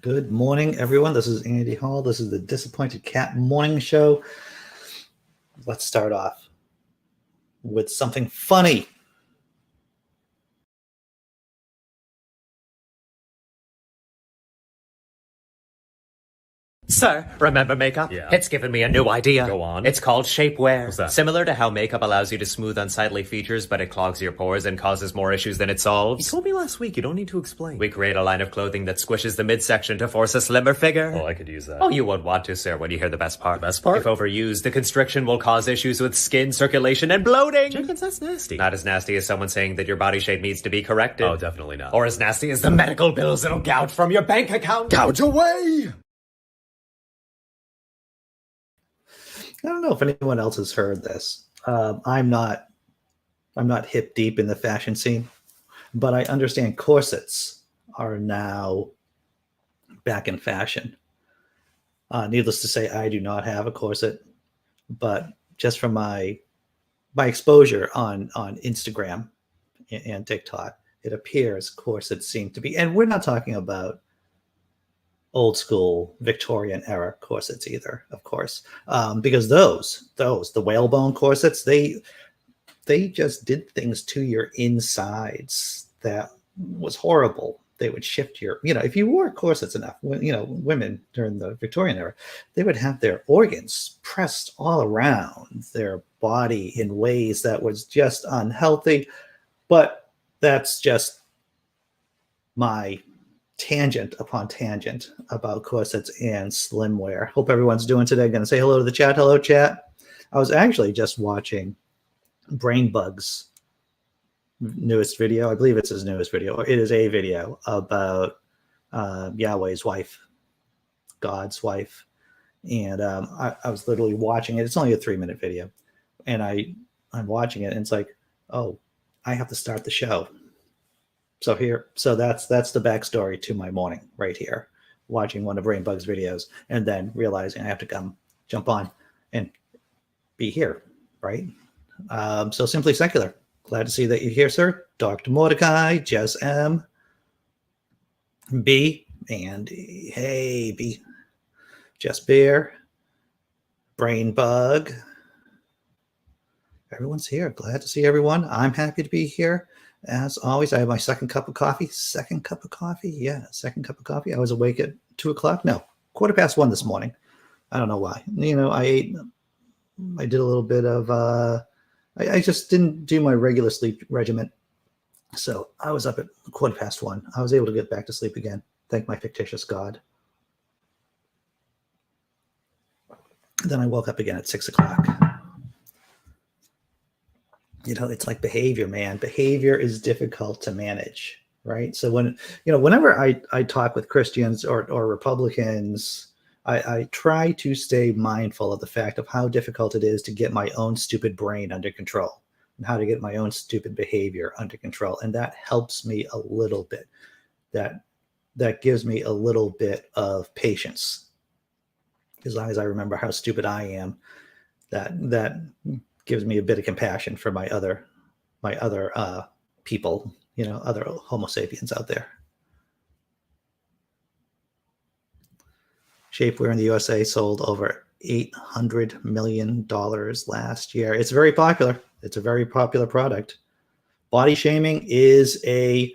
Good morning, everyone. This is Andy Hall. This is the Disappointed Cat Morning Show. Let's start off with something funny. Sir, remember makeup? Yeah. It's given me a new idea. Go on. It's called shapewear. What's that? Similar to how makeup allows you to smooth unsightly features, but it clogs your pores and causes more issues than it You solves. told me last week. You don't need to explain. We create a line of clothing that squishes the midsection to force a slimmer figure. Oh, I could use that. Oh, you won't want to, sir, when you hear the best part. The best part? If overused, the constriction will cause issues with skin, circulation, and bloating. Jenkins, that's nasty. Not as nasty as someone saying that your body shape needs to be corrected. Oh, definitely not. Or as nasty as the medical bills it'll gouge from your bank account. Gouge away! I don't know if anyone else has heard this. I'm not hip deep in the fashion scene, but I understand corsets are now back in fashion. Needless to say, I do not have a corset, but just from my exposure on Instagram and TikTok, it appears corsets seem to be, and we're not talking about old school Victorian era corsets either, of course, because those the whalebone corsets, they just did things to your insides that was horrible. They would shift your, if you wore corsets enough, women during the Victorian era, they would have their organs pressed all around their body in ways that was just unhealthy. But that's just my tangent upon tangent about corsets and slimwear. Hope everyone's doing today. Going to say hello to the chat. Hello, chat. I was actually just watching Brainbug's newest video. I believe it's his newest video, or it is a video about Yahweh's wife, God's wife. And I was literally watching it. It's only a 3-minute video. And I'm watching it, and it's like, oh, I have to start the show. So that's the backstory to my morning right here, watching one of Brainbug's videos and then realizing I have to jump on and be here, right? So Simply Secular, glad to see that you're here, sir. Dr. Mordecai, Jess M, B, Andy, hey, B, Jess Bear, Brainbug. Everyone's here. Glad to see everyone. I'm happy to be here. As always, I have my second cup of coffee. Second cup of coffee. I was awake at 2:00. No, 1:15 this morning. I don't know why. I did a little bit of, I just didn't do my regular sleep regimen. So I was up at 1:15. I was able to get back to sleep again. Thank my fictitious God. Then I woke up again at 6:00. It's like behavior, man. Behavior is difficult to manage, right? So whenever I talk with Christians or Republicans, I try to stay mindful of the fact of how difficult it is to get my own stupid brain under control and how to get my own stupid behavior under control. And that helps me a little bit. That gives me a little bit of patience. As long as I remember how stupid I am, that gives me a bit of compassion for my other people, other Homo sapiens out there. Shapewear in the USA sold over $800 million last year. It's very popular. It's a very popular product. Body shaming is a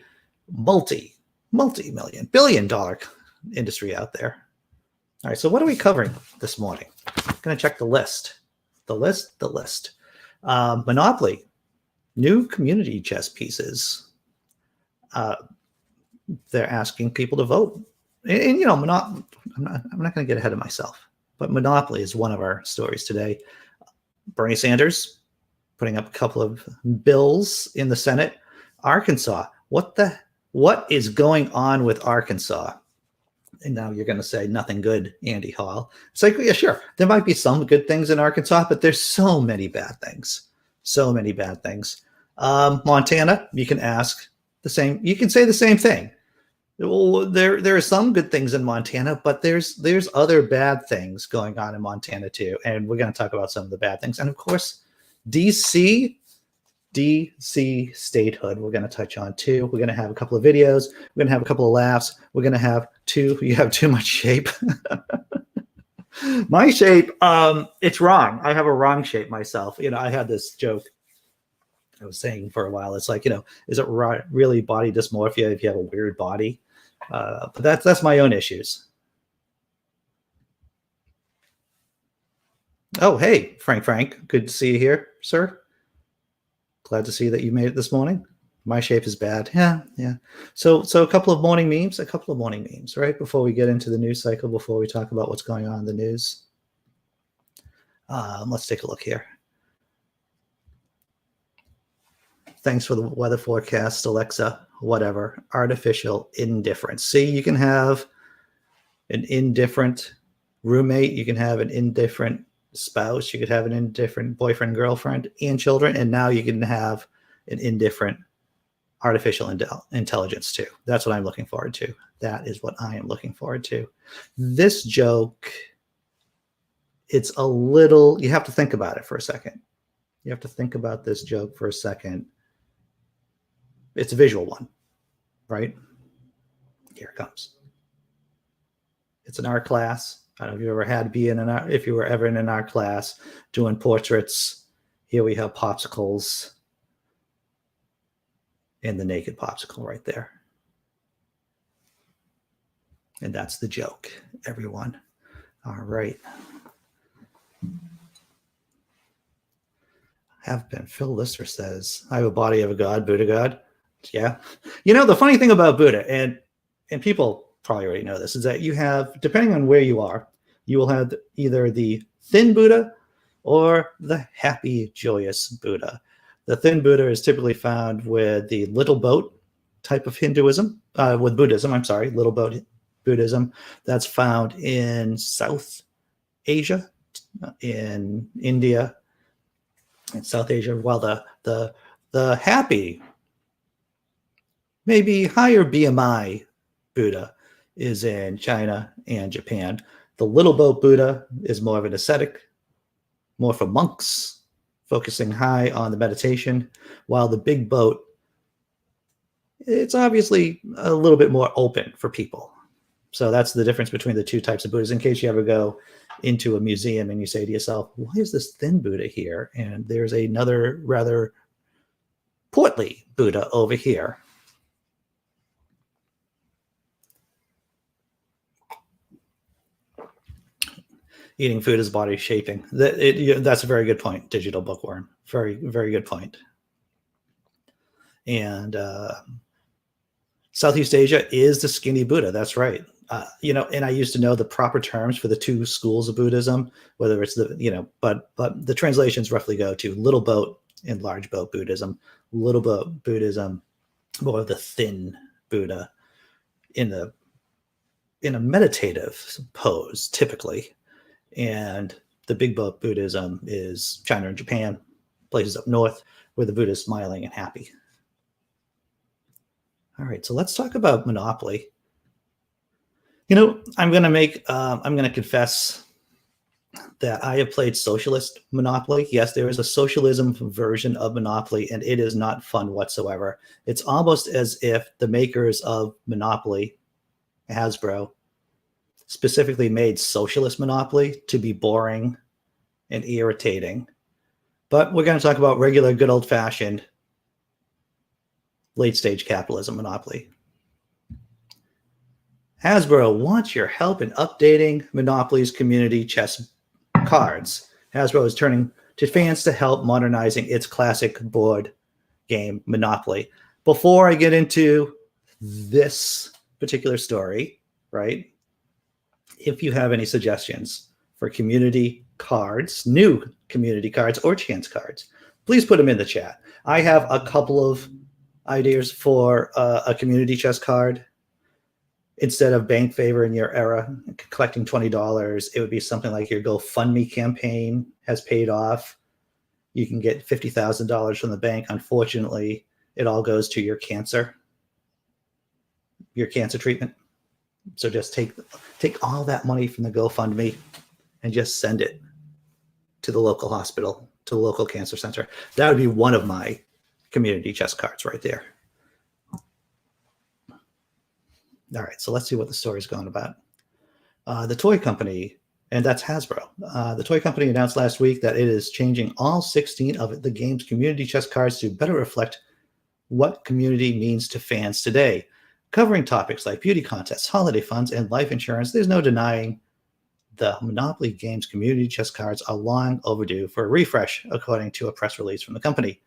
multi-million, billion-dollar industry out there. All right, so what are we covering this morning? I'm going to check the list. The list. Monopoly, new community chess pieces. They're asking people to vote. And I'm not going to get ahead of myself, but Monopoly is one of our stories today. Bernie Sanders putting up a couple of bills in the Senate. Arkansas, what is going on with Arkansas? And now you're going to say nothing good, Andy Hall. It's like, yeah, sure. There might be some good things in Arkansas, but there's so many bad things. Montana, you can ask the same. You can say the same thing. Well, there are some good things in Montana, but there's other bad things going on in Montana too. And we're going to talk about some of the bad things. And of course, DC, DC statehood we're going to touch on too. We're going to have a couple of videos. We're going to have a couple of laughs. We're going to have you have too much shape. My shape, it's wrong. I have a wrong shape myself. I had this joke I was saying for a while. It's like, is it really body dysmorphia if you have a weird body? But that's my own issues. Oh, hey, Frank. Good to see you here, sir. Glad to see that you made it this morning. My shape is bad. Yeah. So a couple of morning memes, right? Before we get into the news cycle, before we talk about what's going on in the news. Let's take a look here. Thanks for the weather forecast, Alexa, whatever. Artificial indifference. See, you can have an indifferent roommate. You can have an indifferent spouse. You could have an indifferent boyfriend, girlfriend, and children. And now you can have an indifferent artificial intelligence too. That's what I'm looking forward to. That is what I am looking forward to. This joke, it's a little, you have to think about it for a second. You have to think about this joke for a second. It's a visual one, right? Here it comes. It's an art class. I don't know if you ever had to be in an art, if you were ever in an art class doing portraits. Here we have popsicles and the naked popsicle right there. And that's the joke, everyone. All right. Have been. Phil Lister says, I have a body of a god, Buddha god. Yeah. The funny thing about Buddha, and people probably already know this, is that you have, depending on where you are, you will have either the thin Buddha or the happy, joyous Buddha. The thin Buddha is typically found with the little boat type of Hinduism, with Buddhism, little boat Buddhism. That's found in South Asia, in India, in South Asia, while the happy, maybe higher BMI Buddha is in China and Japan. The little boat Buddha is more of an ascetic, more for monks, focusing high on the meditation, while the big boat, it's obviously a little bit more open for people. So that's the difference between the two types of Buddhas. In case you ever go into a museum and you say to yourself, why is this thin Buddha here? And there's another rather portly Buddha over here. Eating food is body shaping. That's a very good point, Digital Bookworm. Very, very good point. And Southeast Asia is the skinny Buddha. That's right. And I used to know the proper terms for the two schools of Buddhism, whether it's but the translations roughly go to little boat and large boat Buddhism. Little boat Buddhism, more of the thin Buddha in a meditative pose, typically. And the big boat Buddhism is China and Japan, places up north where the Buddha is smiling and happy. All right, so let's talk about Monopoly. I'm going to confess that I have played socialist Monopoly. Yes, there is a socialism version of Monopoly, and it is not fun whatsoever. It's almost as if the makers of Monopoly, Hasbro, specifically made socialist Monopoly to be boring and irritating. But we're going to talk about regular, good old-fashioned, late-stage capitalism Monopoly. Hasbro wants your help in updating Monopoly's community chess cards. Hasbro is turning to fans to help modernizing its classic board game, Monopoly. Before I get into this particular story, right, if you have any suggestions for community cards, new community cards or chance cards, please put them in the chat. I have a couple of ideas for a community chess card. Instead of bank favor in your era, collecting $20, it would be something like your GoFundMe campaign has paid off. You can get $50,000 from the bank. Unfortunately, it all goes to your cancer treatment. So just take all that money from the GoFundMe and just send it to the local hospital, to the local cancer center. That would be one of my community chest cards right there. All right, so let's see what the story's going about. The toy company, and that's Hasbro. The toy company announced last week that it is changing all 16 of the game's community chest cards to better reflect what community means to fans today. Covering topics like beauty contests, holiday funds, and life insurance, there's no denying the Monopoly game's community chest cards are long overdue for a refresh, according to a press release from the company.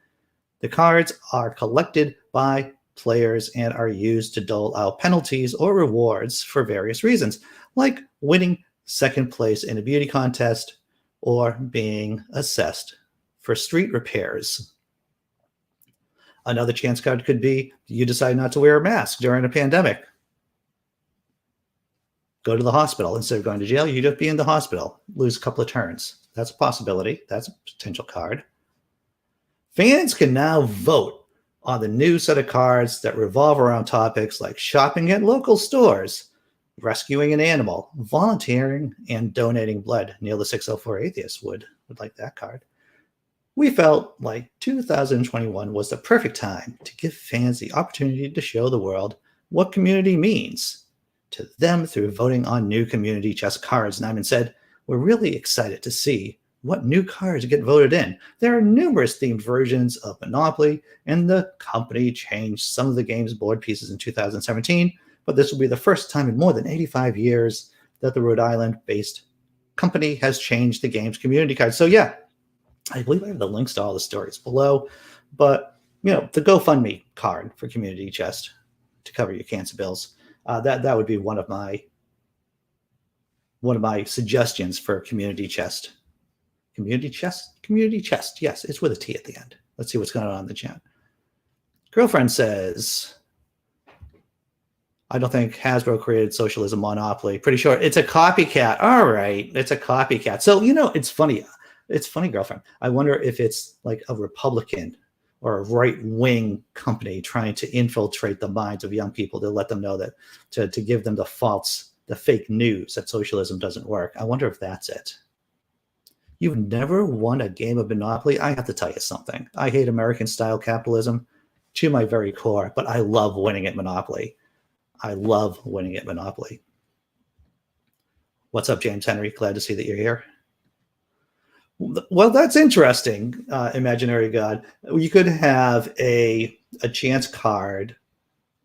The cards are collected by players and are used to dole out penalties or rewards for various reasons, like winning second place in a beauty contest or being assessed for street repairs. Another chance card could be you decide not to wear a mask during a pandemic. Go to the hospital. Instead of going to jail, you just be in the hospital, lose a couple of turns. That's a possibility. That's a potential card. Fans can now vote on the new set of cards that revolve around topics like shopping at local stores, rescuing an animal, volunteering, and donating blood. Neil the 604 Atheist would like that card. We felt like 2021 was the perfect time to give fans the opportunity to show the world what community means to them through voting on new community chest cards. Nyman said, "We're really excited to see what new cards get voted in. There are numerous themed versions of Monopoly, and the company changed some of the game's board pieces in 2017, but this will be the first time in more than 85 years that the Rhode Island-based company has changed the game's community cards." So yeah, I believe I have the links to all the stories below, but the GoFundMe card for Community Chest to cover your cancer bills, that would be one of my suggestions for Community Chest. Community Chest. Yes, it's with a T at the end. Let's see what's going on in the chat. Girlfriend says, "I don't think Hasbro created socialism monopoly. Pretty sure it's a copycat." All right, it's a copycat. So it's funny. It's funny, girlfriend. I wonder if it's like a Republican or a right-wing company trying to infiltrate the minds of young people to let them know that, to give them the fake news that socialism doesn't work. I wonder if that's it. You've never won a game of Monopoly? I have to tell you something. I hate American-style capitalism to my very core, but I love winning at Monopoly. What's up, James Henry? Glad to see that you're here. Well, that's interesting, Imaginary God. You could have a chance card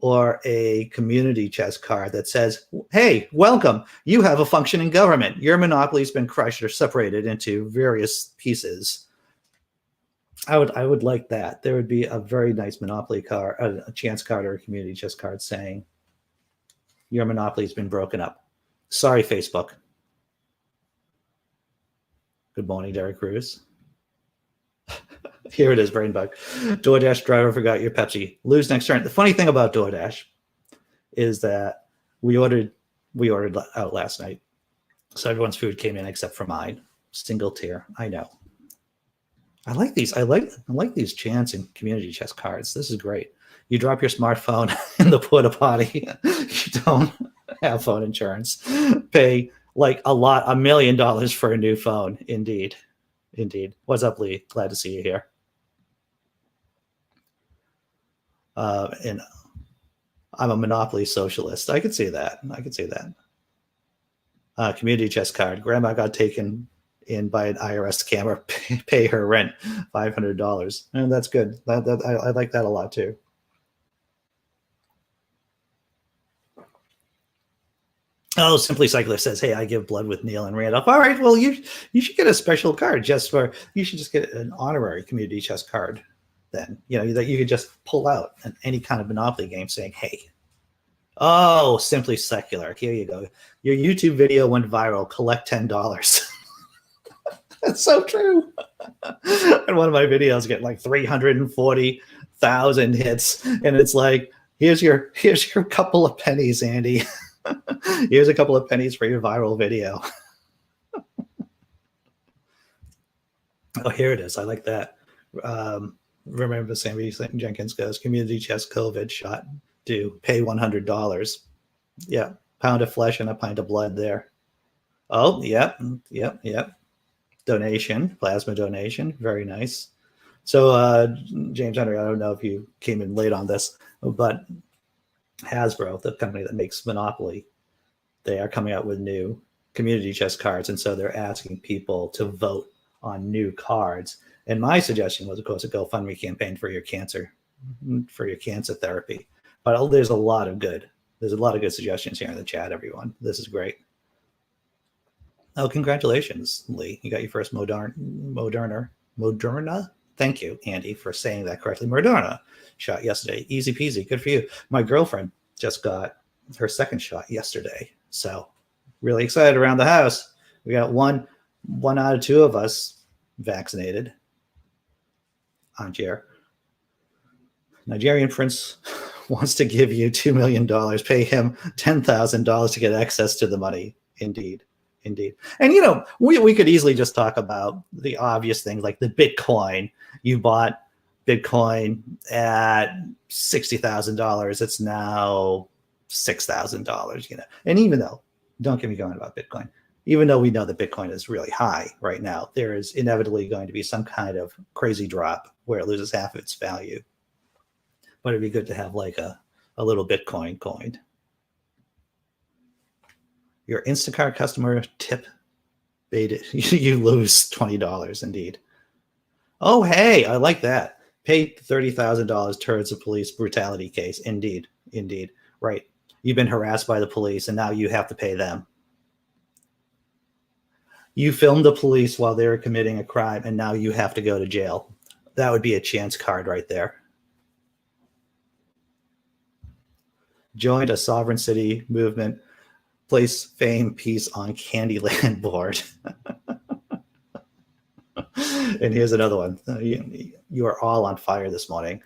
or a community chest card that says, "Hey, welcome. You have a functioning government. Your monopoly's been crushed or separated into various pieces." I would like that. There would be a very nice Monopoly card, a chance card or a community chest card saying, "Your monopoly's been broken up. Sorry, Facebook." Good morning, Derek Cruz. Here it is, Brainbug. DoorDash driver forgot your Pepsi. Lose next turn. The funny thing about DoorDash is that we ordered out last night, so everyone's food came in except for mine. Single tier. I know. I like these. I like these chance and community chest cards. This is great. You drop your smartphone in the porta potty. You don't have phone insurance. Pay like $1 million for a new phone. Indeed. What's up, Lee? Glad to see you here. And I'm a Monopoly socialist. I could see that. Community chest card. Grandma got taken in by an IRS scammer. Pay her rent, $500. And that's good. I like that a lot too. Oh, Simply Cyclist says, "Hey, I give blood with Neil and Randolph." All right, well, you should get a special card you should just get an honorary community chest card then, that you could just pull out in any kind of Monopoly game saying, "Hey, oh, Simply Secular, here you go. Your YouTube video went viral. Collect $10. That's so true. And one of my videos get like 340,000 hits, and it's like, here's your couple of pennies, Andy. Here's a couple of pennies for your viral video. Oh, here it is. I like that. Remember, Sammy Jenkins goes, "Community chest COVID shot due. Pay $100. Yeah, pound of flesh and a pint of blood there. Oh, yep. Donation, plasma donation. Very nice. So, James Henry, I don't know if you came in late on this, but Hasbro, the company that makes Monopoly, they are coming out with new community chest cards. And so they're asking people to vote on new cards. And my suggestion was, of course, a GoFundMe campaign for your cancer therapy. But there's a lot of good suggestions here in the chat, everyone. This is great. Oh, congratulations, Lee. You got your first Moderna. Thank you, Andy, for saying that correctly. Moderna shot yesterday. Easy peasy. Good for you. My girlfriend just got her second shot yesterday. So really excited around the house. We got one out of two of us vaccinated. Angier. Nigerian prince wants to give you $2 million. Pay him $10,000 to get access to the money. Indeed. And, we could easily just talk about the obvious things like the Bitcoin. You bought Bitcoin at $60,000. It's now $6,000, And even though, don't get me going about Bitcoin, even though we know that Bitcoin is really high right now, there is inevitably going to be some kind of crazy drop where it loses half of its value. But it'd be good to have like a little Bitcoin coined. Your Instacart customer tip baited. You lose $20, indeed. Oh, hey, I like that. Pay $30,000 towards a police brutality case. Indeed. Right. You've been harassed by the police, and now you have to pay them. You filmed the police while they were committing a crime, and now you have to go to jail. That would be a chance card right there. Joined a sovereign city movement. Place fame peace on Candyland board. And here's another one. You are all on fire this morning.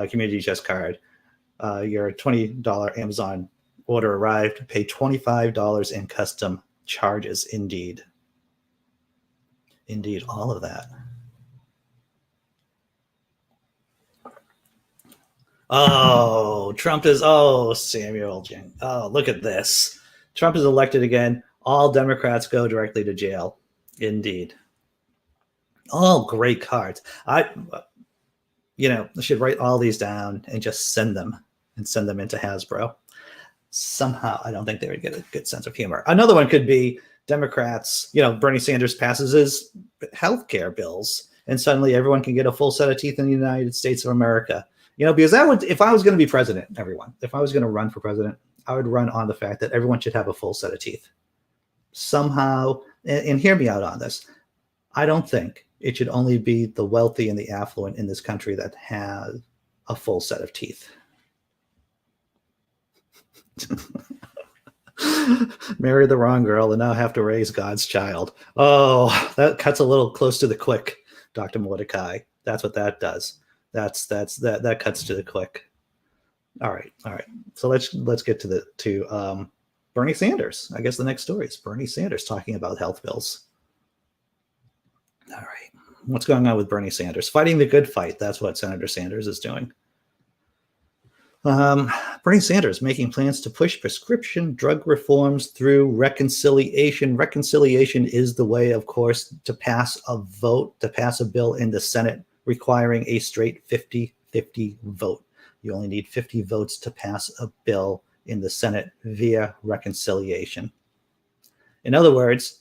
Community chest card. Your $20 Amazon order arrived. Pay $25 in custom charges. Indeed, all of that. Oh, Trump is, Samuel. Oh, look at this. Trump is elected again. All Democrats go directly to jail. Indeed. All great cards. I should write all these down and just send them into Hasbro. Somehow, I don't think they would get a good sense of humor. Another one could be Democrats, Bernie Sanders passes his healthcare bills, and suddenly everyone can get a full set of teeth in the United States of America. Because that would, if I was going to be president, if I was going to run for president, I would run on the fact that everyone should have a full set of teeth. Somehow, and hear me out on this, I don't think it should only be the wealthy and the affluent in this country that have a full set of teeth. Marry the wrong girl and now have to raise God's child. Oh, that cuts a little close to the quick, Dr. Mordecai. That's what that does. That cuts to the quick. All right. So let's get to Bernie Sanders. I guess the next story is Bernie Sanders talking about health bills. All right. What's going on with Bernie Sanders? Fighting the good fight. That's what Senator Sanders is doing. Bernie Sanders making plans to push prescription drug reforms through reconciliation. Reconciliation is the way, of course, to pass a bill in the Senate requiring a straight 50-50 vote. You only need 50 votes to pass a bill in the Senate via reconciliation. In other words,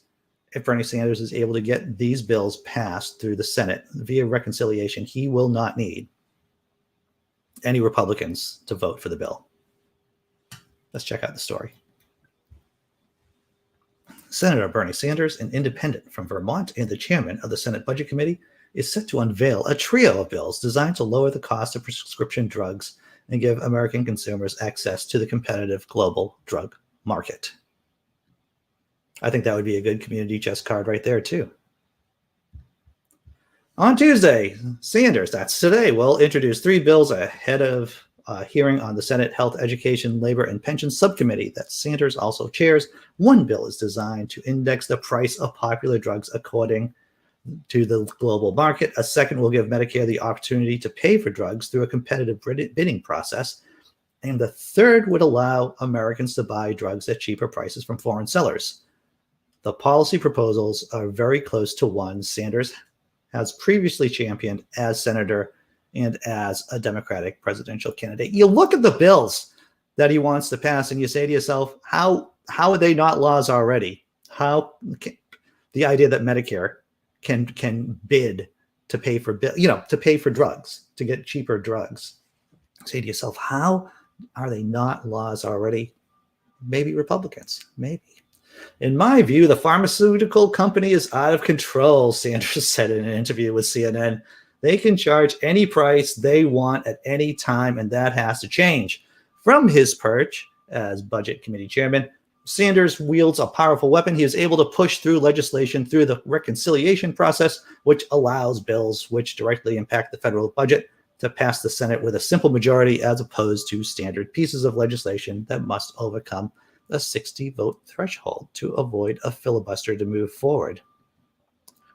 if Bernie Sanders is able to get these bills passed through the Senate via reconciliation, he will not need any Republicans to vote for the bill. Let's check out the story. Senator Bernie Sanders, an independent from Vermont and the chairman of the Senate Budget Committee, is set to unveil a trio of bills designed to lower the cost of prescription drugs and give American consumers access to the competitive global drug market. I think that would be a good community chest card right there, too. On Tuesday, Sanders, that's today, will introduce 3 bills ahead of a hearing on the Senate Health, Education, Labor, and Pension Subcommittee that Sanders also chairs. One bill is designed to index the price of popular drugs according to the global market. A second will give Medicare the opportunity to pay for drugs through a competitive bidding process. And the third would allow Americans to buy drugs at cheaper prices from foreign sellers. The policy proposals are very close to one Sanders has previously championed as senator and as a Democratic presidential candidate. You look at the bills that he wants to pass and you say to yourself, how are they not laws already? The idea that Medicare can bid to pay for to pay for drugs, to get cheaper drugs. Say to yourself, how are they not laws already? Maybe Republicans, maybe. In my view, the pharmaceutical company is out of control, Sanders said in an interview with CNN. They can charge any price they want at any time, and that has to change. From his perch as Budget Committee Chairman, Sanders wields a powerful weapon. He is able to push through legislation through the reconciliation process, which allows bills which directly impact the federal budget to pass the Senate with a simple majority, as opposed to standard pieces of legislation that must overcome a 60-vote threshold to avoid a filibuster to move forward.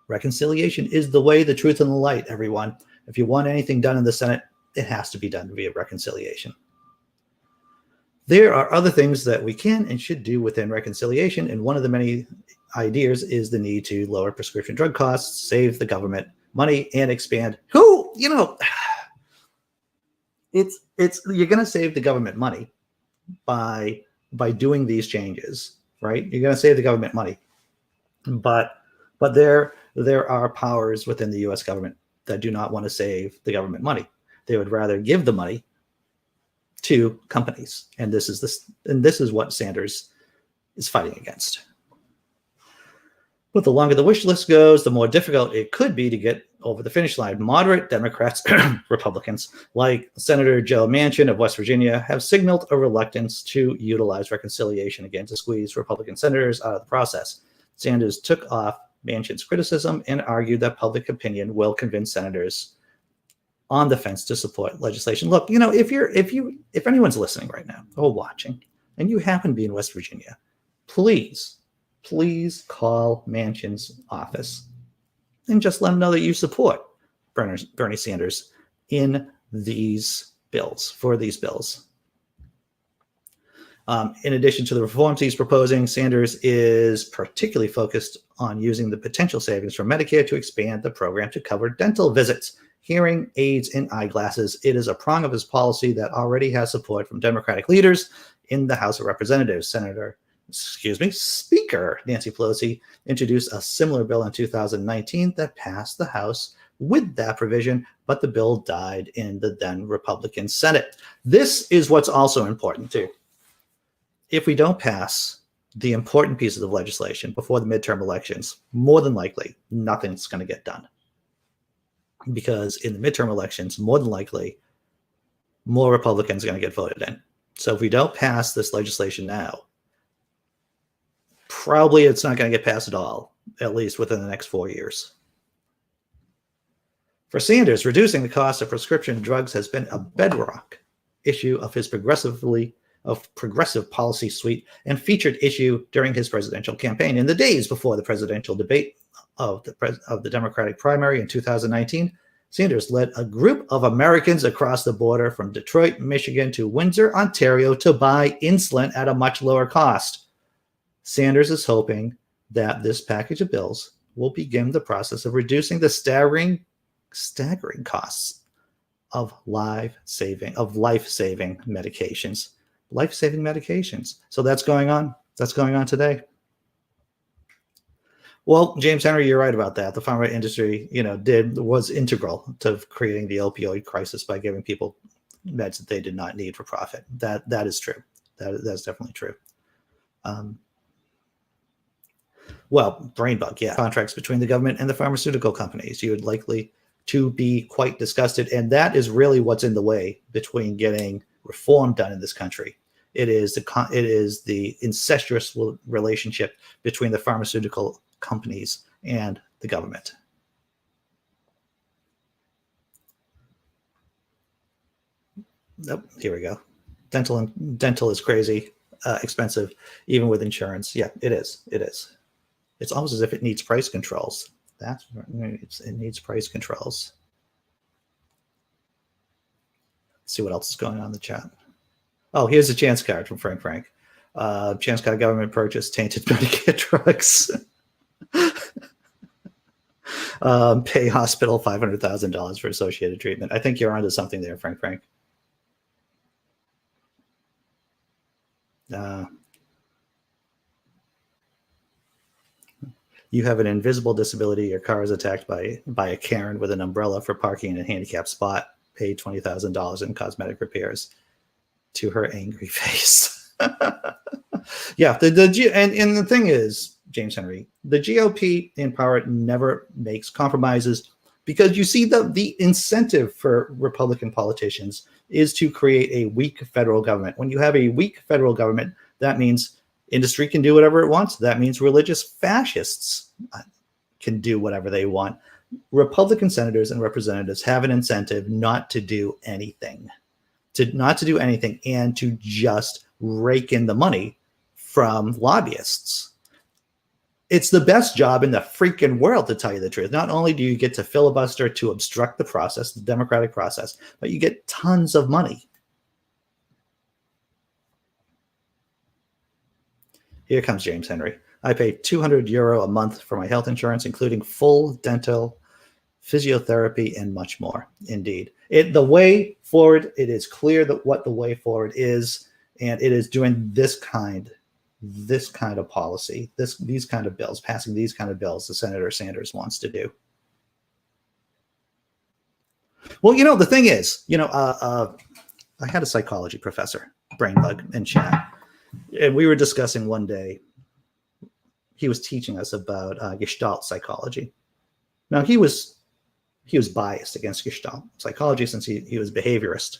Reconciliation is the way, the truth, and the light, everyone. If you want anything done in the Senate, it has to be done via reconciliation. There are other things that we can and should do within reconciliation, and one of the many ideas is the need to lower prescription drug costs, save the government money, and expand. You're going to save the government money by doing these changes, right? You're going to save the government money, but there are powers within the U.S. government that do not want to save the government money. They would rather give the money to companies, and this is what Sanders is fighting against. But the longer the wish list goes, the more difficult it could be to get over the finish line. Moderate Democrats, Republicans, like Senator Joe Manchin of West Virginia, have signaled a reluctance to utilize reconciliation again to squeeze Republican senators out of the process. Sanders took off Manchin's criticism and argued that public opinion will convince senators on the fence to support legislation. Look, if anyone's listening right now or watching, and you happen to be in West Virginia, please call Manchin's office and just let him know that you support Bernie Sanders in these bills, for these bills. In addition to the reforms he's proposing, Sanders is particularly focused on using the potential savings from Medicare to expand the program to cover dental visits, hearing aids, and eyeglasses. It is a prong of his policy that already has support from Democratic leaders in the House of Representatives. Speaker Nancy Pelosi introduced a similar bill in 2019 that passed the House with that provision, but the bill died in the then Republican Senate. This is what's also important too. If we don't pass the important pieces of legislation before the midterm elections, more than likely, nothing's going to get done. Because in the midterm elections, more than likely, more Republicans are going to get voted in. So if we don't pass this legislation now, probably it's not going to get passed at all, at least within the next 4 years. For Sanders, reducing the cost of prescription drugs has been a bedrock issue of his progressive policy suite and featured issue during his presidential campaign. In the days before the presidential debate of the Democratic primary in 2019, Sanders led a group of Americans across the border from Detroit, Michigan to Windsor, Ontario to buy insulin at a much lower cost. Sanders is hoping that this package of bills will begin the process of reducing the staggering costs of life-saving medications. Life-saving medications. So that's going on. That's going on today. Well, James Henry, you're right about that. The pharma industry, was integral to creating the opioid crisis by giving people meds that they did not need for profit. That is true. That's definitely true. Brain bug, yeah. Contracts between the government and the pharmaceutical companies, you would likely to be quite disgusted. And that is really what's in the way between getting reform done in this country. It is the incestuous relationship between the pharmaceutical companies and the government. Nope, here we go. Dental is crazy, expensive, even with insurance. Yeah, it is. It's almost as if it needs price controls. It needs price controls. Let's see what else is going on in the chat. Oh, here's a chance card from Frank. Chance card: government purchase tainted Medicare drugs. Pay hospital $500,000 for associated treatment. I think you're onto something there, Frank. You have an invisible disability. Your car is attacked by a Karen with an umbrella for parking in a handicapped spot. Pay $20,000 in cosmetic repairs. To her angry face. Yeah, and the thing is, James Henry, the GOP in power never makes compromises, because you see the incentive for Republican politicians is to create a weak federal government. When you have a weak federal government, that means industry can do whatever it wants. That means religious fascists can do whatever they want. Republican senators and representatives have an incentive not to do anything, and to just rake in the money from lobbyists. It's the best job in the freaking world, to tell you the truth. Not only do you get to filibuster to obstruct the process, the democratic process, but you get tons of money. Here comes James Henry. I pay €200 a month for my health insurance, including full dental, physiotherapy, and much more. Indeed. The way forward, it is clear that what the way forward is, and it is doing this kind of policy, these kind of bills, passing these kind of bills that Senator Sanders wants to do. Well, the thing is, I had a psychology professor, Brainbug, in chat. And we were discussing one day, he was teaching us about Gestalt psychology. Now, he was biased against Gestalt psychology since he was a behaviorist.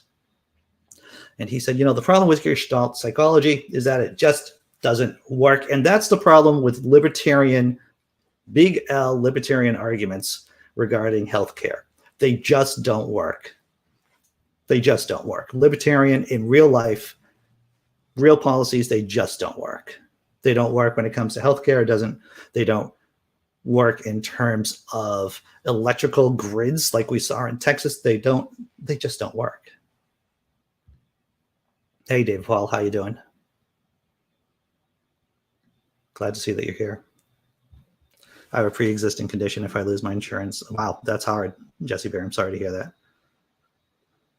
And he said, the problem with Gestalt psychology is that it just doesn't work. And that's the problem with big L libertarian arguments regarding healthcare. They just don't work. Libertarian in real life, real policies, they just don't work. They don't work when it comes to healthcare. They don't work in terms of electrical grids like we saw in Texas. They just don't work. Hey, Dave Paul, how you doing? Glad to see that you're here. I have a pre-existing condition. If I lose my insurance, wow, that's hard. Jesse Bear, I'm sorry to hear that.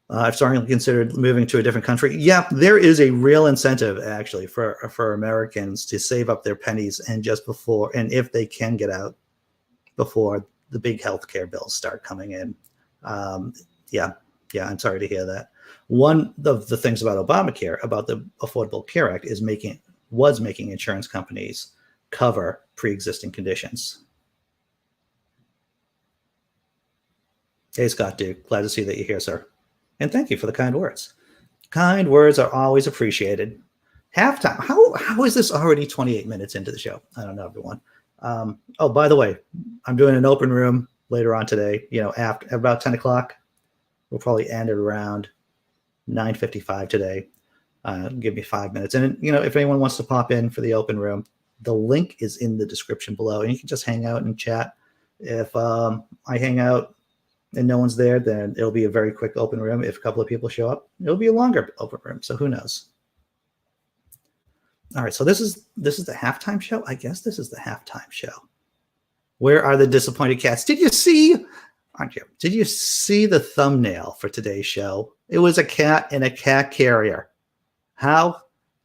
I've strongly considered moving to a different country. Yeah, there is a real incentive actually for Americans to save up their pennies and if they can get out before the big healthcare bills start coming in. Yeah, I'm sorry to hear that. One of the things about Obamacare, about the Affordable Care Act, was making insurance companies cover pre-existing conditions. Hey, Scott Duke, glad to see that you're here, sir. And thank you for the kind words. Kind words are always appreciated. Halftime. How is this already 28 minutes into the show? I don't know, everyone. Oh, by the way, I'm doing an open room later on today. After about 10 o'clock. We'll probably end it around 9:55 today. Give me 5 minutes. And, if anyone wants to pop in for the open room, the link is in the description below. And you can just hang out and chat. If I hang out and no one's there, then it'll be a very quick open room. If a couple of people show up, it'll be a longer open room. So who knows? All right. So this is the halftime show. I guess this is the halftime show. Where are the disappointed cats? Did you see the thumbnail for today's show? It was a cat in a cat carrier. How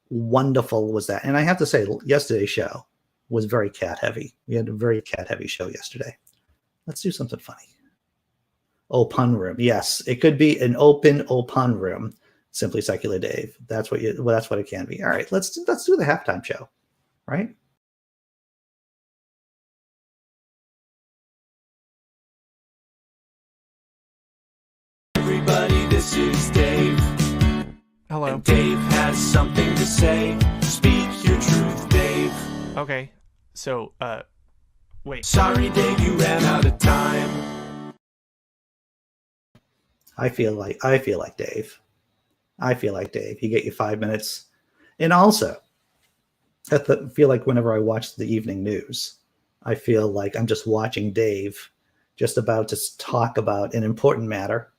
wonderful was that? And I have to say, yesterday's show was very cat heavy. We had a very cat heavy show yesterday. Let's do something funny. Open room. Yes, it could be an open room. Simply Secular Dave. That's what it can be. All right, let's do the halftime show, right? Everybody, this is Dave. Hello. And Dave has something to say. Speak your truth, Dave. Okay. So, wait. Sorry, Dave, you ran out of time. I feel like Dave. You get your 5 minutes. And also, I feel like whenever I watch the evening news, I feel like I'm just watching Dave just about to talk about an important matter.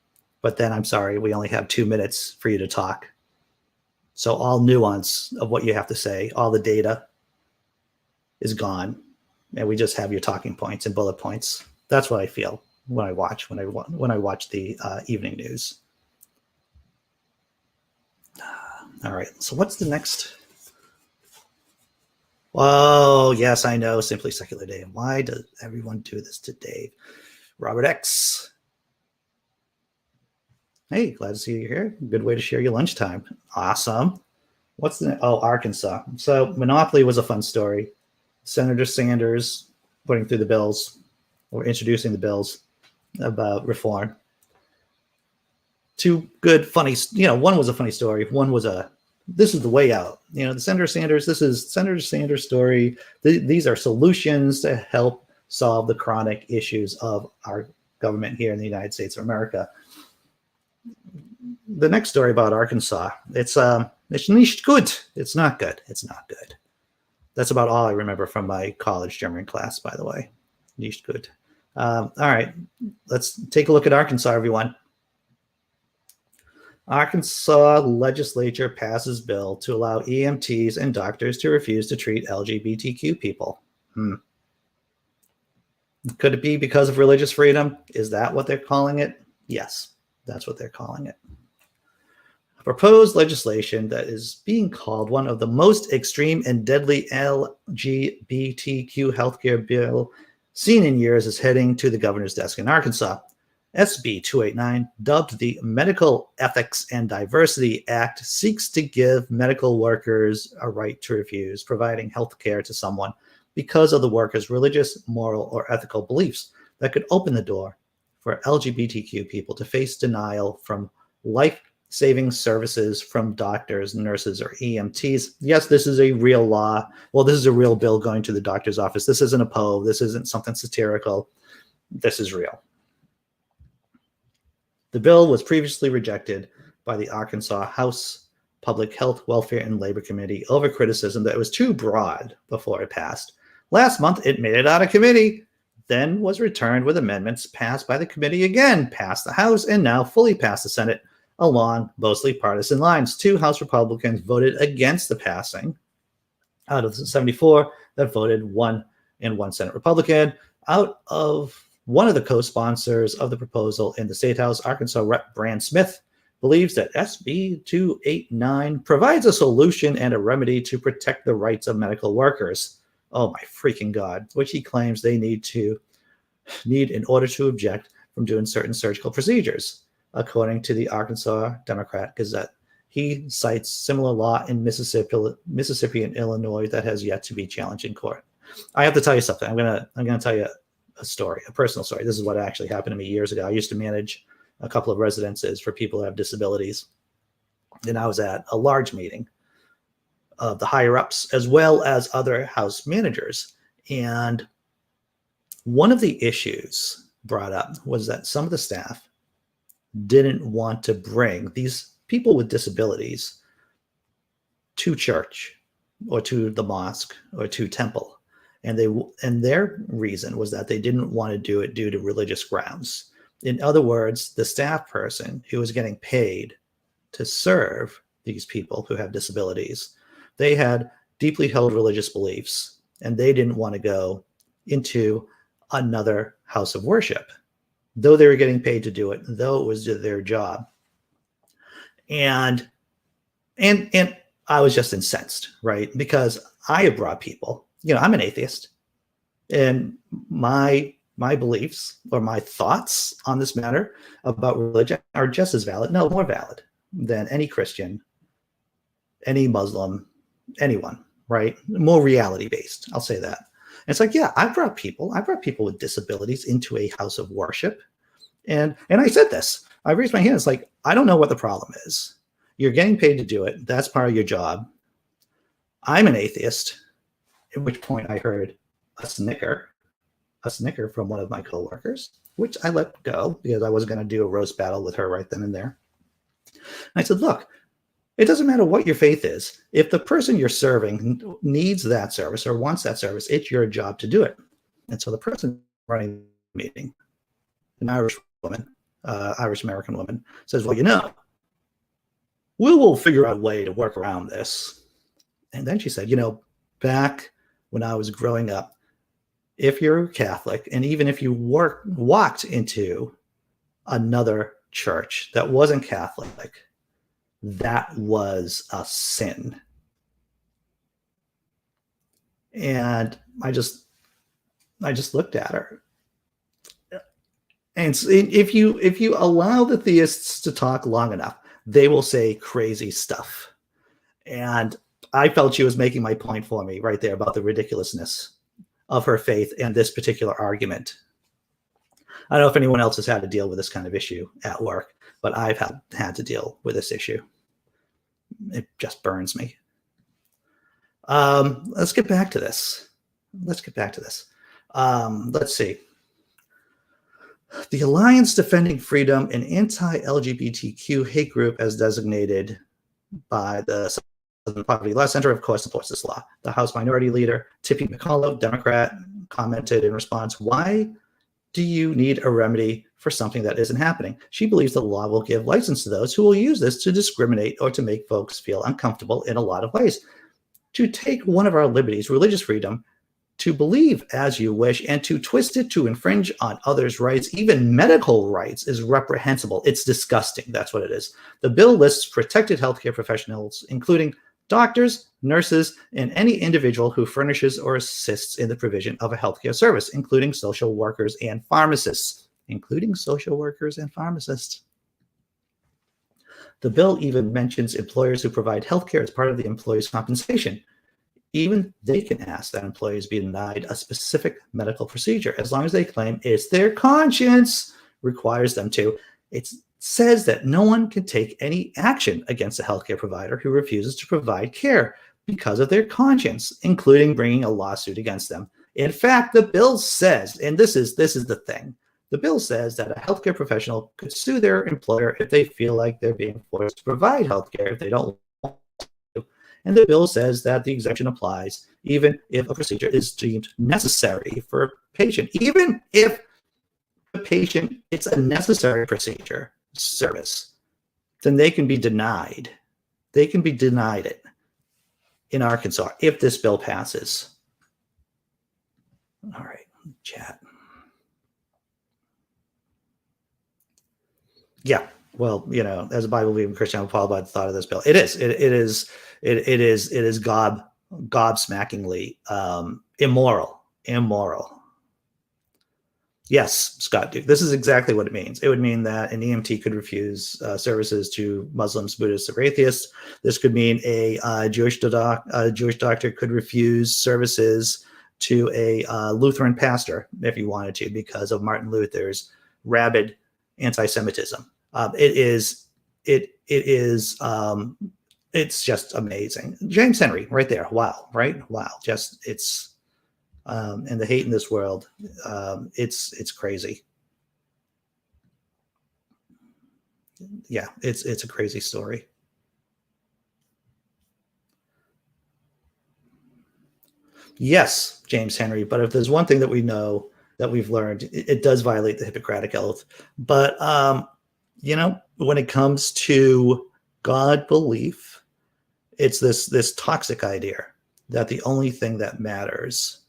But then, I'm sorry, we only have 2 minutes for you to talk. So all nuance of what you have to say, all the data is gone. And we just have your talking points and bullet points. That's what I feel when I watch the evening news. All right. So what's the next? Oh, yes, I know. Simply Secular Dave. Why does everyone do this to Dave? Robert X. Hey, glad to see you here. Good way to share your lunchtime. Awesome. What's the Arkansas? So Monopoly was a fun story. Senator Sanders putting through the bills or introducing the bills about reform. Two good, funny. One was a funny story. One was this is the way out. The Senator Sanders. This is Senator Sanders' story. These are solutions to help solve the chronic issues of our government here in the United States of America. The next story about Arkansas, it's nicht good. It's not good. It's not good. That's about all I remember from my college German class, by the way. Nicht good. All right, let's take a look at Arkansas, everyone. Arkansas legislature passes bill to allow EMTs and doctors to refuse to treat LGBTQ people. Could it be because of religious freedom? Is that what they're calling it? Yes, that's what they're calling it. Proposed legislation that is being called one of the most extreme and deadly LGBTQ healthcare bill seen in years is heading to the governor's desk in Arkansas. SB 289, dubbed the Medical Ethics and Diversity Act, seeks to give medical workers a right to refuse providing health care to someone because of the worker's religious, moral, or ethical beliefs that could open the door for LGBTQ people to face denial from life-saving services from doctors, nurses, or EMTs. Yes, this is a real law. Well, this is a real bill going to the doctor's office. This isn't a Poe. This isn't something satirical. This is real. The bill was previously rejected by the Arkansas House Public Health, Welfare, and Labor Committee over criticism that it was too broad before it passed. Last month, it made it out of committee, then was returned with amendments passed by the committee again, passed the House, and now fully passed the Senate along mostly partisan lines. 2 House Republicans voted against the passing out of the 74 that voted, 1 Senate Republican. Out of one of the co-sponsors of the proposal in the State House, Arkansas Rep. Brand Smith, believes that SB 289 provides a solution and a remedy to protect the rights of medical workers. Oh my freaking God, which he claims they need in order to object from doing certain surgical procedures, according to the Arkansas Democrat Gazette. He cites similar law in Mississippi and Illinois that has yet to be challenged in court. I have to tell you something. I'm gonna tell you a personal story. This is what actually happened to me years ago. I used to manage a couple of residences for people who have disabilities. And I was at a large meeting of the higher ups as well as other house managers. And one of the issues brought up was that some of the staff didn't want to bring these people with disabilities to church or to the mosque or to temple. And their reason was that they didn't want to do it due to religious grounds. In other words, the staff person who was getting paid to serve these people who have disabilities, they had deeply held religious beliefs, and they didn't want to go into another house of worship, though they were getting paid to do it, though it was their job. And I was just incensed, right? Because I have brought people. I'm an atheist, and my beliefs or my thoughts on this matter about religion are just as valid, no, more valid than any Christian, any Muslim, anyone, right? More reality-based, I'll say that. And it's like, yeah, I brought people with disabilities into a house of worship. And I said this, I raised my hand. It's like, I don't know what the problem is. You're getting paid to do it. That's part of your job. I'm an atheist. At which point I heard a snicker from one of my coworkers, which I let go because I wasn't going to do a roast battle with her right then and there. And I said, look, it doesn't matter what your faith is. If the person you're serving needs that service or wants that service, it's your job to do it. And so the person running the meeting, an Irish American woman, says, well, we will figure out a way to work around this. And then she said, back when I was growing up, if you're Catholic, and even if you walked into another church that wasn't Catholic, that was a sin. And I just looked at her. And if you allow the theists to talk long enough, they will say crazy stuff. And I felt she was making my point for me right there about the ridiculousness of her faith and this particular argument. I don't know if anyone else has had to deal with this kind of issue at work, but I've had to deal with this issue. It just burns me. Let's get back to this. Let's see. The Alliance Defending Freedom, an anti-LGBTQ hate group as designated by the Southern Poverty Law Center, of course, supports this law. The House Minority Leader, Tippy McCullough, Democrat, commented in response, "Why do you need a remedy for something that isn't happening?" She believes the law will give license to those who will use this to discriminate or to make folks feel uncomfortable in a lot of ways. To take one of our liberties, religious freedom, to believe as you wish, and to twist it to infringe on others' rights, even medical rights, is reprehensible. It's disgusting. That's what it is. The bill lists protected healthcare professionals, including doctors, nurses, and any individual who furnishes or assists in the provision of a healthcare service, including social workers and pharmacists. The bill even mentions employers who provide healthcare as part of the employee's compensation. Even they can ask that employees be denied a specific medical procedure as long as they claim it's their conscience requires them to. It says that no one can take any action against a healthcare provider who refuses to provide care because of their conscience, including bringing a lawsuit against them. In fact, the bill says, and this is the thing, the bill says that a healthcare professional could sue their employer if they feel like they're being forced to provide healthcare if they don't want to. And the bill says that the exemption applies even if a procedure is deemed necessary for a patient. Even if the patient, it's a necessary procedure, service, then they can be denied. They can be denied it in Arkansas if this bill passes. All right, chat. Yeah, well, you know, as a Bible-believing Christian, I'm appalled by the thought of this bill. It is gobsmackingly immoral. Yes, Scott Duke. This is exactly what it means. It would mean that an EMT could refuse services to Muslims, Buddhists, or atheists. This could mean a Jewish doctor could refuse services to a Lutheran pastor if he wanted to because of Martin Luther's rabid anti-Semitism. It's just amazing. James Henry, right there. Wow, right? Wow. Just it's and the hate in this world, it's crazy. Yeah, it's a crazy story. Yes, James Henry, but if there's one thing that we know that we've learned, it does violate the Hippocratic Oath. But you know, when it comes to God belief, it's this toxic idea that the only thing that matters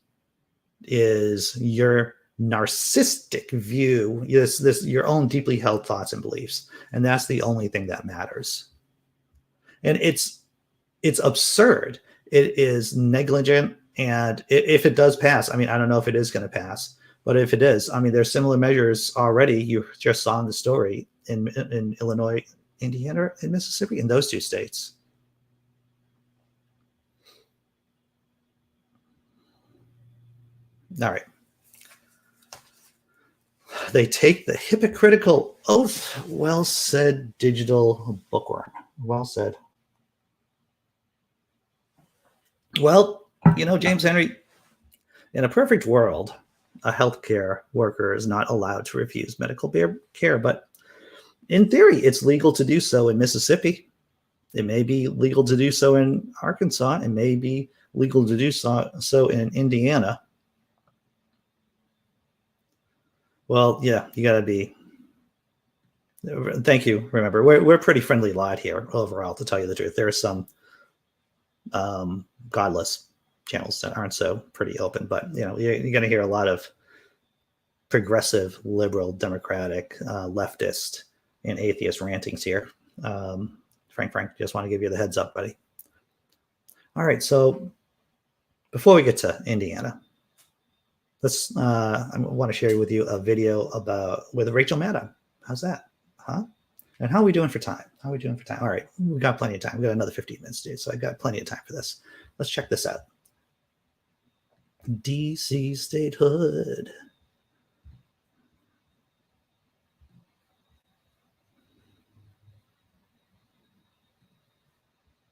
is your narcissistic view, your own deeply held thoughts and beliefs, and that's the only thing that matters. And it's absurd. It is negligent, and if it does pass, I mean, I don't know if it is going to pass, but if it is, I mean, there's similar measures already. You just saw in the story in Illinois, Indiana, and Mississippi, in those two states. All right. They take the hypocritical oath. Well said, digital bookworm. Well said. Well, you know, James Henry, in a perfect world, a healthcare worker is not allowed to refuse medical care, but in theory, it's legal to do so in Mississippi. It may be legal to do so in Arkansas. It may be legal to do so in Indiana. Well, yeah, you got to be. Thank you. Remember, we're a pretty friendly lot here overall, to tell you the truth. There are some godless channels that aren't so pretty open. But you're going to hear a lot of progressive, liberal, democratic, leftist, and atheist rantings here. Frank, just want to give you the heads up, buddy. All right, so before we get to Indiana, I want to share with you a video with Rachel Maddow. How's that? Huh? And how are we doing for time? All right, we've got plenty of time. We've got another 15 minutes, dude. So I've got plenty of time for this. Let's check this out. DC statehood.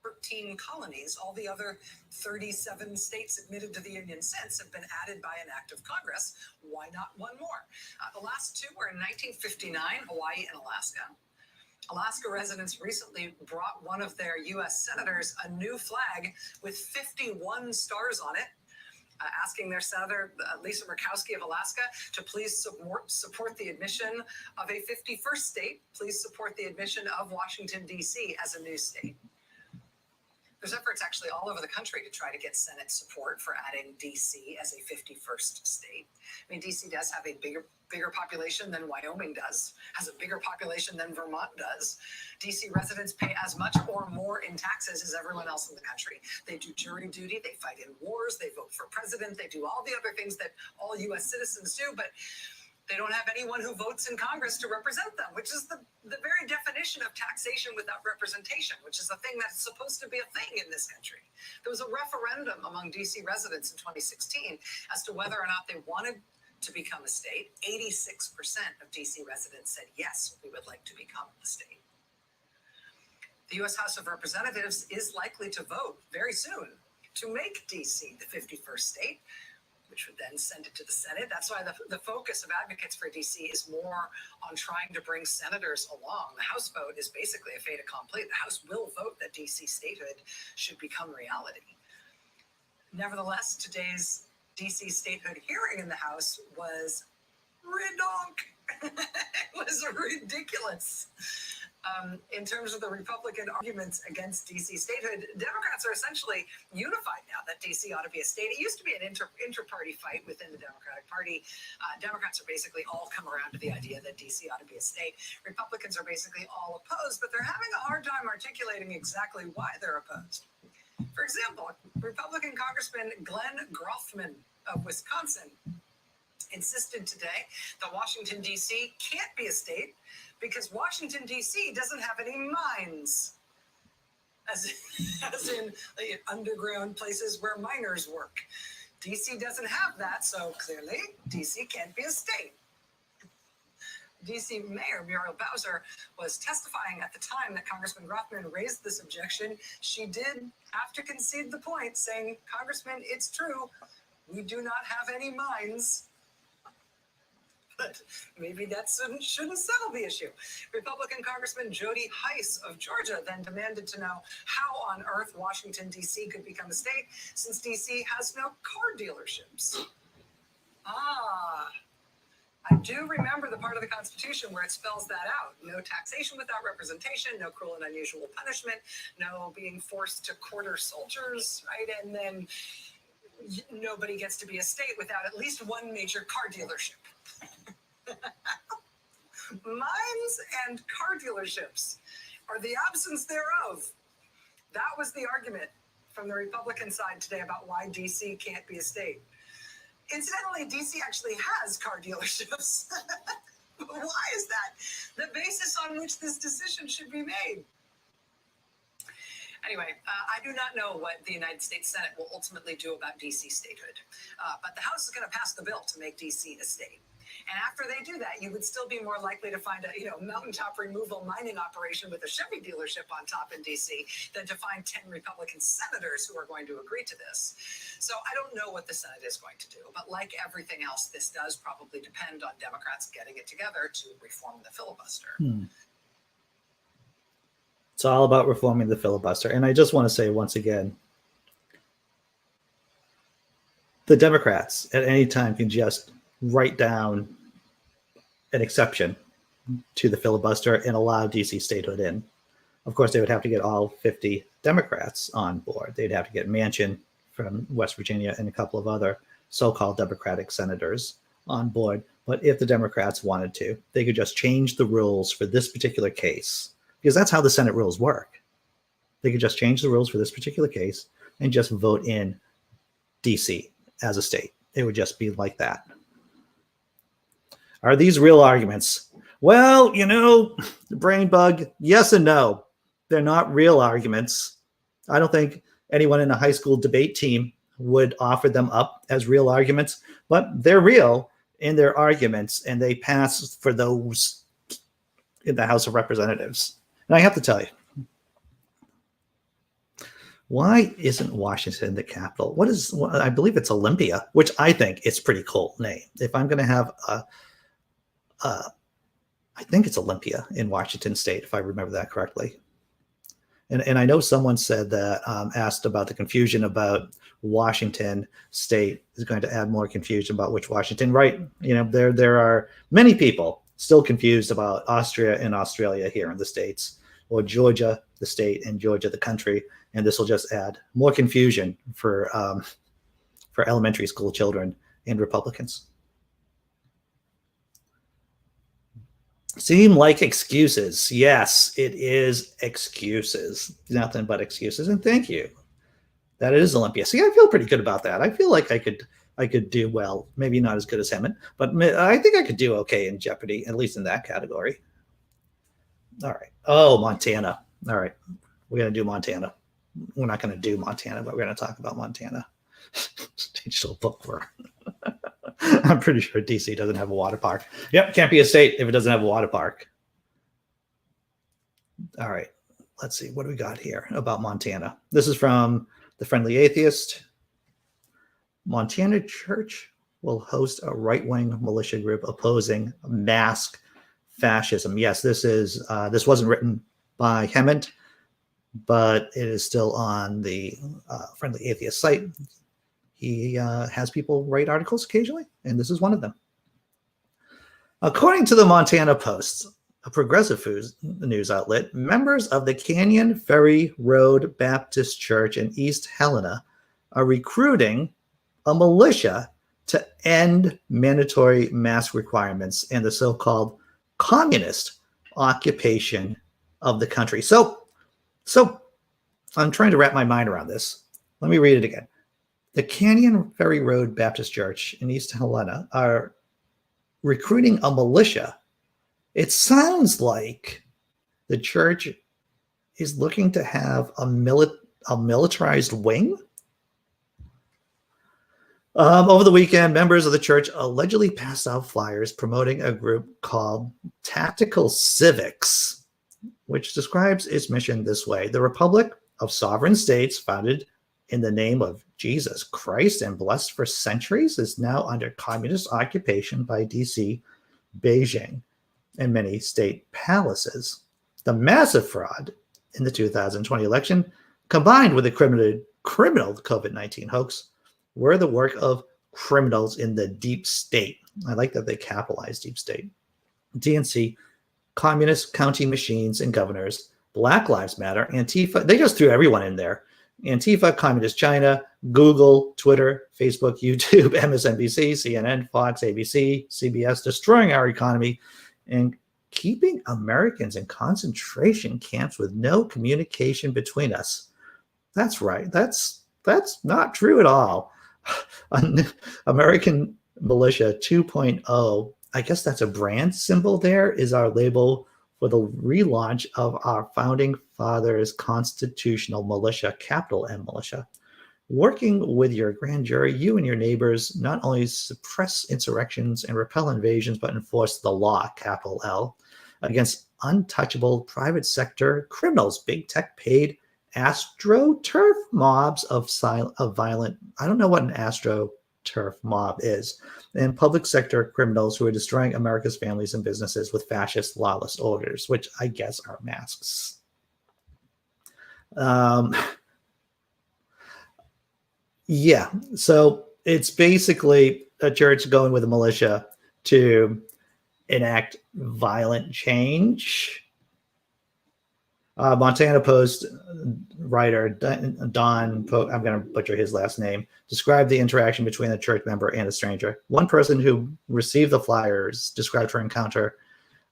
13 colonies. All the other 37 states admitted to the Union since have been added by an act of Congress. Why not one more? The last two were in 1959, Hawaii and Alaska. Alaska residents recently brought one of their U.S. senators a new flag with 51 stars on it, asking their senator, Lisa Murkowski of Alaska, to please support the admission of a 51st state. Please support the admission of Washington, D.C. as a new state. There's efforts actually all over the country to try to get Senate support for adding D.C. as a 51st state. I mean, D.C. does have a bigger population than Wyoming does, has a bigger population than Vermont does. D.C. residents pay as much or more in taxes as everyone else in the country. They do jury duty, they fight in wars, they vote for president, they do all the other things that all U.S. citizens do, but they don't have anyone who votes in Congress to represent them, which is the very definition of taxation without representation, which is a thing that's supposed to be a thing in this country. There was a referendum among D.C. residents in 2016 as to whether or not they wanted to become a state. 86% of D.C. residents said, yes, we would like to become a state. The U.S. House of Representatives is likely to vote very soon to make D.C. the 51st state, which would then send it to the Senate. That's why the focus of advocates for D.C. is more on trying to bring senators along. The House vote is basically a fait accompli. The House will vote that D.C. statehood should become reality. Nevertheless, today's D.C. statehood hearing in the House was redonk. It was ridiculous. In terms of the Republican arguments against D.C. statehood, Democrats are essentially unified now that D.C. ought to be a state. It used to be an inter-party fight within the Democratic Party. Democrats are basically all come around to the idea that D.C. ought to be a state. Republicans are basically all opposed, but they're having a hard time articulating exactly why they're opposed. For example, Republican Congressman Glenn Grothman of Wisconsin insisted today that Washington, D.C. can't be a state because Washington, D.C. doesn't have any mines, as in the underground places where miners work. D.C. doesn't have that, so clearly D.C. can't be a state. D.C. Mayor Muriel Bowser was testifying at the time that Congressman Grothman raised this objection. She did have to concede the point, saying, Congressman, it's true, we do not have any mines. But maybe that shouldn't settle the issue. Republican Congressman Jody Hice of Georgia then demanded to know how on earth Washington, D.C. could become a state since D.C. has no car dealerships. I do remember the part of the Constitution where it spells that out. No taxation without representation, no cruel and unusual punishment, no being forced to quarter soldiers, right? And then nobody gets to be a state without at least one major car dealership. Mines and car dealerships are the absence thereof. That was the argument from the Republican side today about why D.C. can't be a state. Incidentally, D.C. actually has car dealerships. Why is that the basis on which this decision should be made? Anyway, I do not know what the United States Senate will ultimately do about D.C. statehood, but the House is going to pass the bill to make D.C. a state. And after they do that, you would still be more likely to find a mountaintop removal mining operation with a Chevy dealership on top in D.C. than to find 10 Republican senators who are going to agree to this. So I don't know what the Senate is going to do. But like everything else, this does probably depend on Democrats getting it together to reform the filibuster. It's all about reforming the filibuster. And I just want to say once again, the Democrats at any time can just write down an exception to the filibuster and allow DC statehood in. Of course, they would have to get all 50 Democrats on board. They'd have to get Manchin, from West Virginia and a couple of other so-called Democratic senators on board. But if the Democrats wanted to, they could just change the rules for this particular case, because that's how the Senate rules work. They could just change the rules for this particular case and just vote in DC as a state. It would just be like that. Are these real arguments? Well, the brain bug, yes and no. They're not real arguments. I don't think anyone in a high school debate team would offer them up as real arguments, but they're real in their arguments, and they pass for those in the House of Representatives. And I have to tell you, why isn't Washington the capital? I believe it's Olympia, which I think it's a pretty cool name. If I'm going to have I think it's Olympia in Washington State, if I remember that correctly. And I know someone said that, asked about the confusion about Washington State is going to add more confusion about which Washington, right? There are many people still confused about Austria and Australia here in the States, or Georgia, the state, and Georgia, the country. And this will just add more confusion for elementary school children and Republicans. Seem like excuses. Yes, it is excuses. Nothing but excuses. And thank you. That is Olympia. See, I feel pretty good about that. I feel like I could do well. Maybe not as good as Hammond, but I think I could do okay in Jeopardy, at least in that category. All right. Oh, Montana. All right. We're going to do Montana. We're not going to do Montana, but we're going to talk about Montana. Digital bookworm. I'm pretty sure DC doesn't have a water park. Yep, can't be a state if it doesn't have a water park. All right, let's see. What do we got here about Montana? This is from The Friendly Atheist. Montana church will host a right-wing militia group opposing mask fascism. Yes, this wasn't written by Hammond, but it is still on the Friendly Atheist site. He has people write articles occasionally, and this is one of them. According to the Montana Post, a progressive news outlet, members of the Canyon Ferry Road Baptist Church in East Helena are recruiting a militia to end mandatory mask requirements and the so-called communist occupation of the country. So I'm trying to wrap my mind around this. Let me read it again. The Canyon Ferry Road Baptist Church in East Helena are recruiting a militia. It sounds like the church is looking to have a militarized wing. Over the weekend, members of the church allegedly passed out flyers promoting a group called Tactical Civics, which describes its mission this way: the Republic of Sovereign States, founded in the name of Jesus Christ and blessed for centuries, is now under communist occupation by DC, Beijing, and many state palaces. The massive fraud in the 2020 election, combined with the criminal COVID-19 hoax, were the work of criminals in the deep state. I like that they capitalized deep state. DNC, communist counting machines and governors, Black Lives Matter, Antifa. They just threw everyone in there. Antifa, Communist China, Google, Twitter, Facebook, YouTube, MSNBC, CNN, Fox, ABC, CBS, destroying our economy and keeping Americans in concentration camps with no communication between us. That's right. That's not true at all. American Militia 2.0, I guess that's a brand symbol there, is our label for the relaunch of our founding fathers' constitutional militia, capital M militia. Working with your grand jury, you and your neighbors not only suppress insurrections and repel invasions, but enforce the law, capital L, against untouchable private sector criminals, big tech paid astroturf mobs of violent, I don't know what an astroturf mob is, and public sector criminals who are destroying America's families and businesses with fascist lawless orders, which I guess are masks. Yeah, so it's basically a church going with a militia to enact violent change. Montana Post writer Don, I'm going to butcher his last name, described the interaction between a church member and a stranger. One person who received the flyers described her encounter.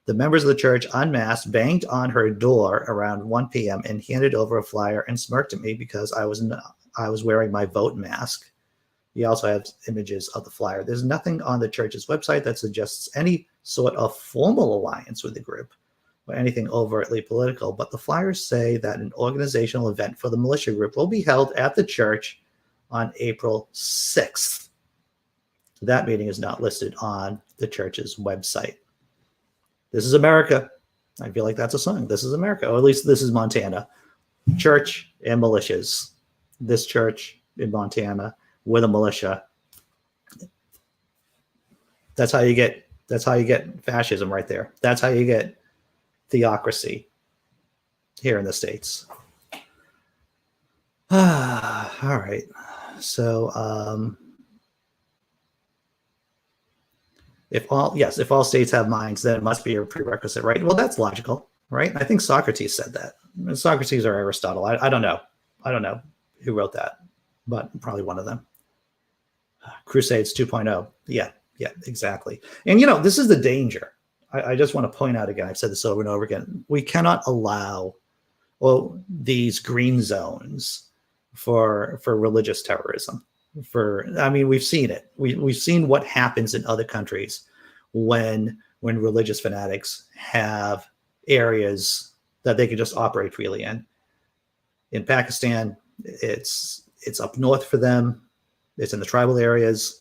The members of the church, unmasked, banged on her door around 1 p.m. and handed over a flyer and smirked at me because I was wearing my vote mask. He also has images of the flyer. There's nothing on the church's website that suggests any sort of formal alliance with the group or anything overtly political, but the flyers say that an organizational event for the militia group will be held at the church on April 6th. That meeting is not listed on the church's website. This is America. I feel like that's a song. This is America, or at least this is Montana. Church and militias. This church in Montana with a militia. That's how you get fascism right there. That's how you get theocracy here in the States. All right. So if all states have minds, then it must be a prerequisite, right? Well, that's logical, right? I think Socrates said that. Socrates or Aristotle. I don't know. I don't know who wrote that, but probably one of them. Crusades 2.0. Yeah, exactly. And, this is the danger. I just want to point out again, I've said this over and over again, we cannot allow these green zones for religious terrorism. We've seen it. We've seen what happens in other countries when religious fanatics have areas that they can just operate freely in. In Pakistan, it's up north for them. It's in the tribal areas.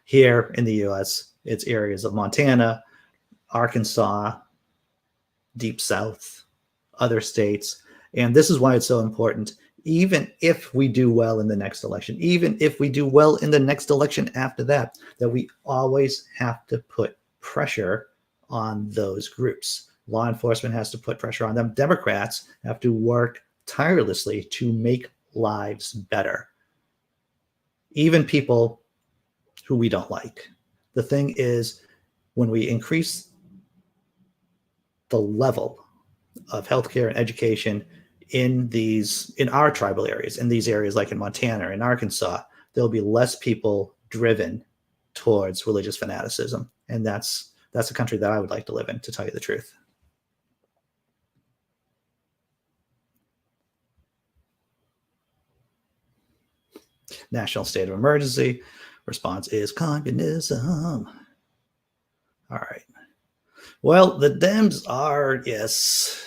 Here in the U.S., it's areas of Montana, Arkansas, Deep South, other states. And this is why it's so important. Even if we do well in the next election, even if we do well in the next election after that we always have to put pressure on those groups. Law enforcement has to put pressure on them. Democrats have to work tirelessly to make lives better. Even people who we don't like. The thing is, when we increase the level of healthcare and education in our tribal areas, in these areas like in Montana, in Arkansas, there'll be less people driven towards religious fanaticism. And that's a country that I would like to live in, to tell you the truth. National state of emergency. Response is communism. All right. Well, the Dems are, yes.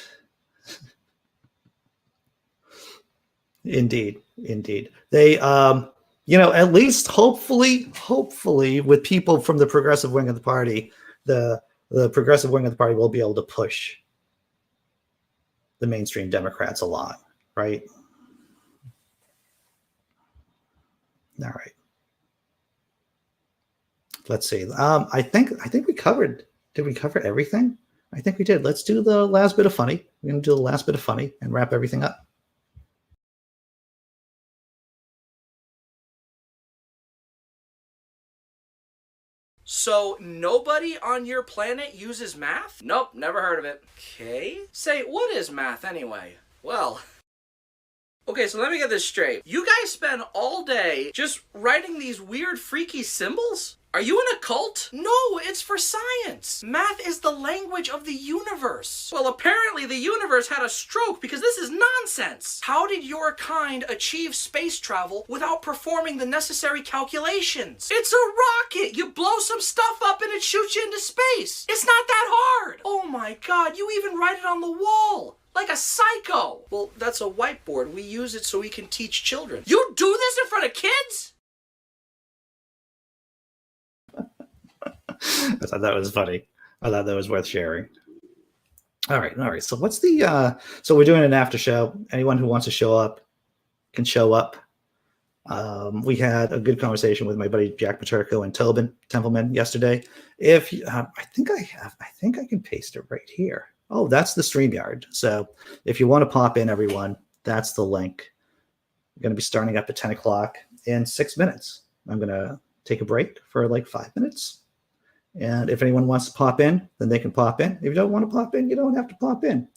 Indeed. They, at least hopefully with people from the progressive wing of the party, the progressive wing of the party will be able to push the mainstream Democrats along, right? All right. Let's see. I think we covered. Did we cover everything? I think we did. Let's do the last bit of funny. We're going to do the last bit of funny and wrap everything up. So nobody on your planet uses math? Nope, never heard of it. Okay. Say, what is math anyway? Well, okay, so let me get this straight. You guys spend all day just writing these weird, freaky symbols? Are you in a cult? No, it's for science. Math is the language of the universe. Well, apparently the universe had a stroke because this is nonsense. How did your kind achieve space travel without performing the necessary calculations? It's a rocket. You blow some stuff up and it shoots you into space. It's not that hard. Oh my God, you even write it on the wall. Like a psycho. Well, that's a whiteboard. We use it so we can teach children. You do this in front of kids? I thought that was funny. I thought that was worth sharing. All right. So what's so we're doing an after show. Anyone who wants to show up can show up. We had a good conversation with my buddy Jack Paterko and Tobin Templeman yesterday. If I think I can paste it right here. Oh, that's the StreamYard. So if you want to pop in, everyone, that's the link. We're going to be starting up at 10 o'clock in 6 minutes. I'm going to take a break for like 5 minutes. And if anyone wants to pop in, then they can pop in. If you don't want to pop in, you don't have to pop in.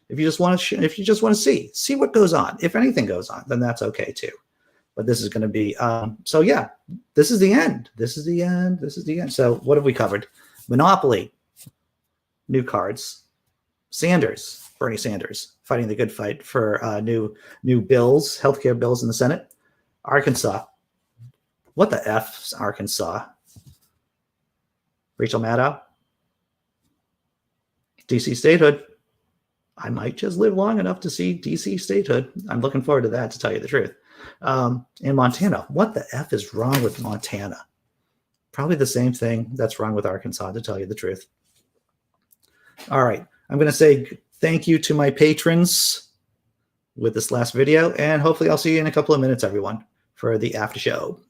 If you just want to, if you just want to see what goes on, if anything goes on, then that's okay too. But this is going to be so. Yeah, this is the end. This is the end. This is the end. So what have we covered? Monopoly, new cards. Sanders, Bernie Sanders, fighting the good fight for new bills, healthcare bills in the Senate. Arkansas, what the F's Arkansas? Rachel Maddow, DC statehood. I might just live long enough to see DC statehood. I'm looking forward to that, to tell you the truth. In Montana, what the F is wrong with Montana? Probably the same thing that's wrong with Arkansas, to tell you the truth. All right. I'm going to say thank you to my patrons with this last video, and hopefully I'll see you in a couple of minutes, everyone, for the after show.